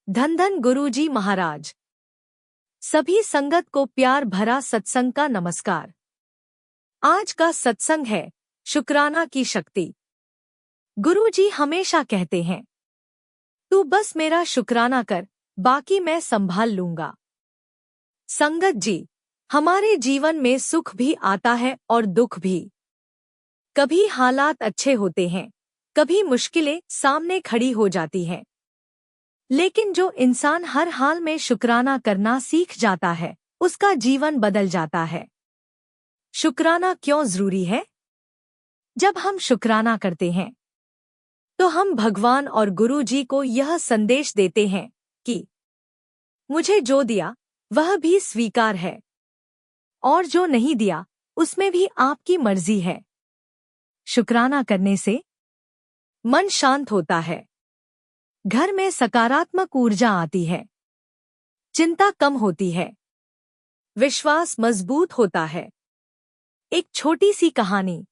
धन धन गुरुजी महाराज। सभी संगत को प्यार भरा सत्संग का नमस्कार। आज का सत्संग है शुक्राना की शक्ति। गुरुजी हमेशा कहते हैं, तू बस मेरा शुक्राना कर, बाकी मैं संभाल लूंगा। संगत जी, हमारे जीवन में सुख भी आता है और दुख भी। कभी हालात अच्छे होते हैं, कभी मुश्किलें सामने खड़ी हो जाती हैं। लेकिन जो इंसान हर हाल में शुक्राना करना सीख जाता है, उसका जीवन बदल जाता है। शुक्राना क्यों जरूरी है? जब हम शुक्राना करते हैं तो हम भगवान और गुरु जी को यह संदेश देते हैं कि मुझे जो दिया वह भी स्वीकार है, और जो नहीं दिया उसमें भी आपकी मर्जी है। शुक्राना करने से मन शांत होता है, घर में सकारात्मक ऊर्जा आती है, चिंता कम होती है, विश्वास मजबूत होता है। एक छोटी सी कहानी।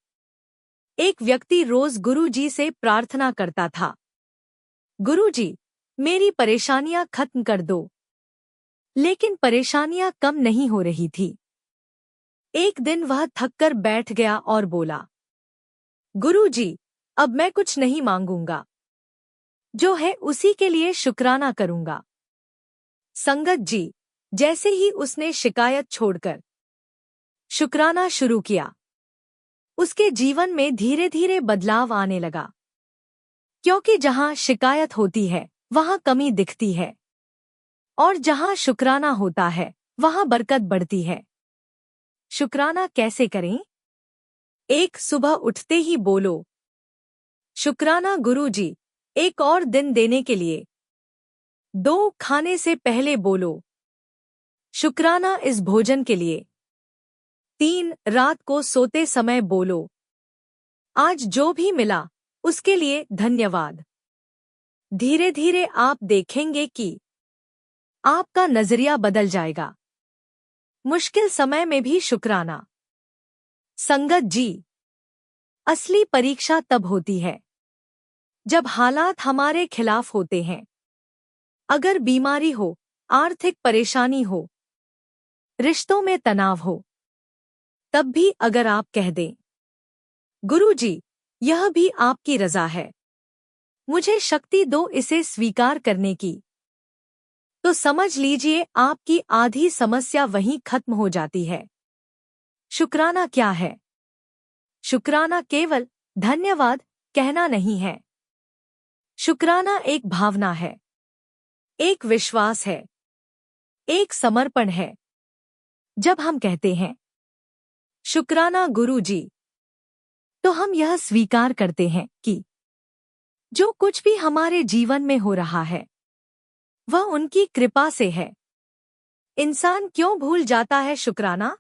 एक व्यक्ति रोज गुरु जी से प्रार्थना करता था, गुरु जी, मेरी परेशानियां खत्म कर दो। लेकिन परेशानियां कम नहीं हो रही थी। एक दिन वह थककर बैठ गया और बोला, गुरु जी, अब मैं कुछ नहीं मांगूंगा, जो है उसी के लिए शुक्राना करूंगा। संगत जी, जैसे ही उसने शिकायत छोड़कर शुक्राना शुरू किया, उसके जीवन में धीरे धीरे बदलाव आने लगा। क्योंकि जहां शिकायत होती है वहां कमी दिखती है, और जहां शुक्राना होता है वहां बरकत बढ़ती है। शुक्राना कैसे करें? एक, सुबह उठते ही बोलो, शुक्राना गुरु जी, एक और दिन देने के लिए। 2, खाने से पहले बोलो, शुक्राना इस भोजन के लिए। 3, रात को सोते समय बोलो, आज जो भी मिला उसके लिए धन्यवाद। धीरे धीरे आप देखेंगे कि आपका नजरिया बदल जाएगा। मुश्किल समय में भी शुक्राना। संगत जी, असली परीक्षा तब होती है जब हालात हमारे खिलाफ होते हैं। अगर बीमारी हो, आर्थिक परेशानी हो, रिश्तों में तनाव हो, तब भी अगर आप कह दें, गुरु जी, यह भी आपकी रजा है, मुझे शक्ति दो इसे स्वीकार करने की, तो समझ लीजिए आपकी आधी समस्या वहीं खत्म हो जाती है। शुक्राना क्या है? शुक्राना केवल धन्यवाद कहना नहीं है। शुक्राना एक भावना है, एक विश्वास है, एक समर्पण है। जब हम कहते हैं शुक्राना गुरु जी, तो हम यह स्वीकार करते हैं कि जो कुछ भी हमारे जीवन में हो रहा है वह उनकी कृपा से है। इंसान क्यों भूल जाता है शुक्राना?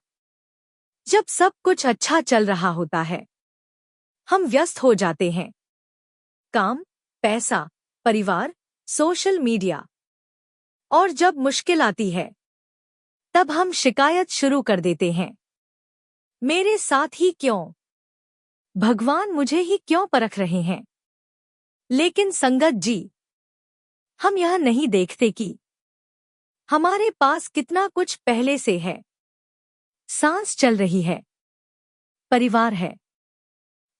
जब सब कुछ अच्छा चल रहा होता है, हम व्यस्त हो जाते हैं। काम, पैसा, परिवार, सोशल मीडिया। और जब मुश्किल आती है, तब हम शिकायत शुरू कर देते हैं, मेरे साथ ही क्यों? भगवान मुझे ही क्यों परख रहे हैं? लेकिन संगत जी, हम यह नहीं देखते कि हमारे पास कितना कुछ पहले से है। सांस चल रही है, परिवार है,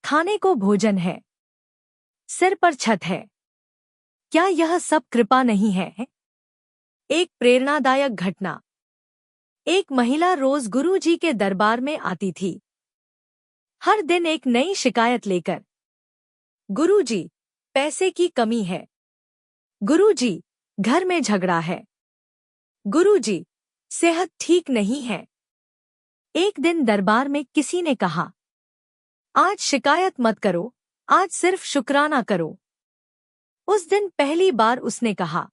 खाने को भोजन है, सिर पर छत है। क्या यह सब कृपा नहीं है? एक प्रेरणादायक घटना। एक महिला रोज गुरु जी के दरबार में आती थी, हर दिन एक नई शिकायत लेकर। गुरु जी, पैसे की कमी है। गुरु जी, घर में झगड़ा है। गुरु जी, सेहत ठीक नहीं है। एक दिन दरबार में किसी ने कहा, आज शिकायत मत करो, आज सिर्फ शुक्राना करो। उस दिन पहली बार उसने कहा,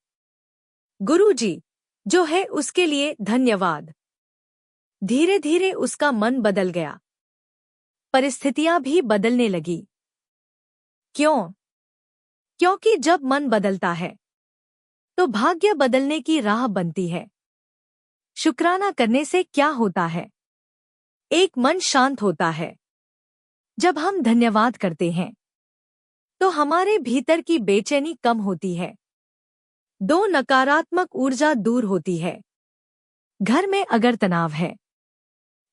गुरु जी, जो है उसके लिए धन्यवाद। धीरे धीरे उसका मन बदल गया, परिस्थितियां भी बदलने लगी। क्यों? क्योंकि जब मन बदलता है तो भाग्य बदलने की राह बनती है। शुक्राना करने से क्या होता है? एक, मन शांत होता है। जब हम धन्यवाद करते हैं तो हमारे भीतर की बेचैनी कम होती है। दो नकारात्मक ऊर्जा दूर होती है। घर में अगर तनाव है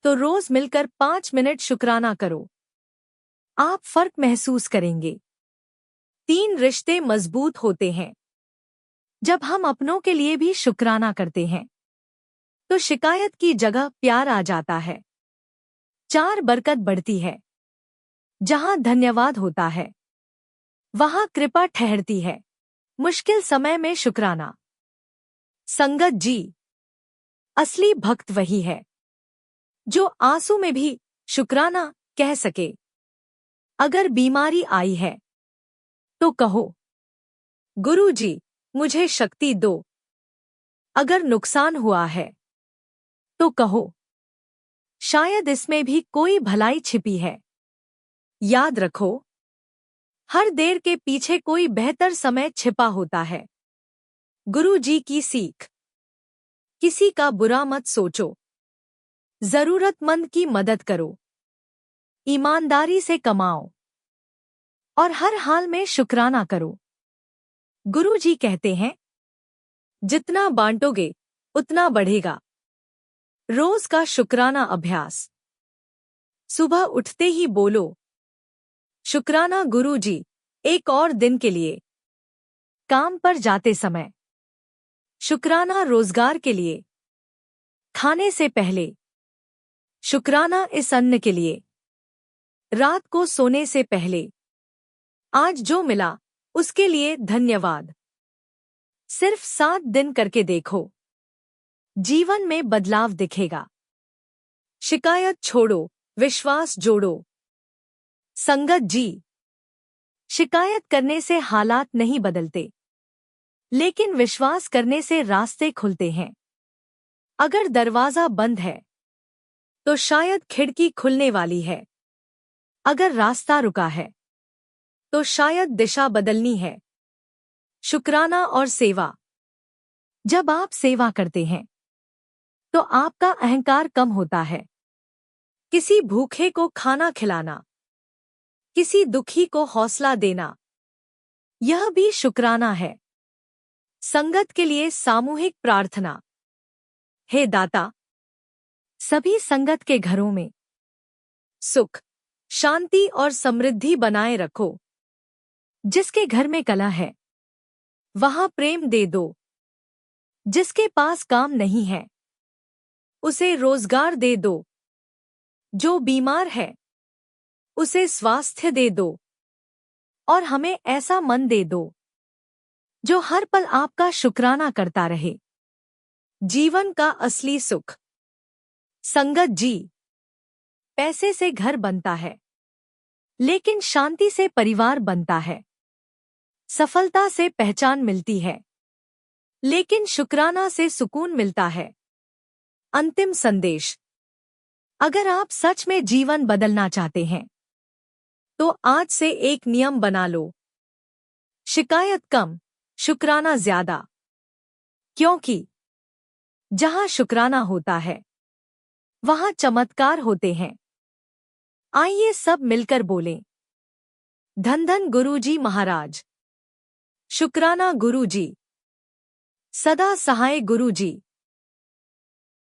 तो रोज मिलकर 5 मिनट शुक्राना करो, आप फर्क महसूस करेंगे। 3 रिश्ते मजबूत होते हैं। जब हम अपनों के लिए भी शुक्राना करते हैं तो शिकायत की जगह प्यार आ जाता है। 4 बरकत बढ़ती है। जहां धन्यवाद होता है वहां कृपा ठहरती है। मुश्किल समय में शुक्राना। संगत जी, असली भक्त वही है जो आंसू में भी शुक्राना कह सके। अगर बीमारी आई है तो कहो, गुरु जी मुझे शक्ति दो। अगर नुकसान हुआ है तो कहो, शायद इसमें भी कोई भलाई छिपी है। याद रखो, हर देर के पीछे कोई बेहतर समय छिपा होता है। गुरु जी की सीख। किसी का बुरा मत सोचो, जरूरतमंद की मदद करो, ईमानदारी से कमाओ और हर हाल में शुक्राना करो। गुरु जी कहते हैं, जितना बांटोगे उतना बढ़ेगा। रोज का शुक्राना अभ्यास। सुबह उठते ही बोलो, शुक्राना गुरु जी एक और दिन के लिए। काम पर जाते समय शुक्राना रोजगार के लिए। खाने से पहले शुक्राना इस अन्न के लिए। रात को सोने से पहले आज जो मिला उसके लिए धन्यवाद। सिर्फ 7 दिन करके देखो, जीवन में बदलाव दिखेगा। शिकायत छोड़ो, विश्वास जोड़ो। संगत जी, शिकायत करने से हालात नहीं बदलते, लेकिन विश्वास करने से रास्ते खुलते हैं। अगर दरवाजा बंद है तो शायद खिड़की खुलने वाली है। अगर रास्ता रुका है तो शायद दिशा बदलनी है। शुक्राना और सेवा। जब आप सेवा करते हैं तो आपका अहंकार कम होता है। किसी भूखे को खाना खिलाना, किसी दुखी को हौसला देना, यह भी शुक्राना है। संगत के लिए सामूहिक प्रार्थना। हे दाता, सभी संगत के घरों में सुख, शांति और समृद्धि बनाए रखो। जिसके घर में कला है वहां प्रेम दे दो। जिसके पास काम नहीं है उसे रोजगार दे दो। जो बीमार है उसे स्वास्थ्य दे दो और हमें ऐसा मन दे दो जो हर पल आपका शुक्राना करता रहे। जीवन का असली सुख। संगत जी, पैसे से घर बनता है लेकिन शांति से परिवार बनता है। सफलता से पहचान मिलती है लेकिन शुक्राना से सुकून मिलता है। अंतिम संदेश। अगर आप सच में जीवन बदलना चाहते हैं तो आज से एक नियम बना लो, शिकायत कम, शुक्राना ज्यादा। क्योंकि जहां शुक्राना होता है वहां चमत्कार होते हैं। आइए सब मिलकर बोलें, धन धन गुरुजी महाराज। शुक्राना गुरुजी। सदा सहाय गुरुजी।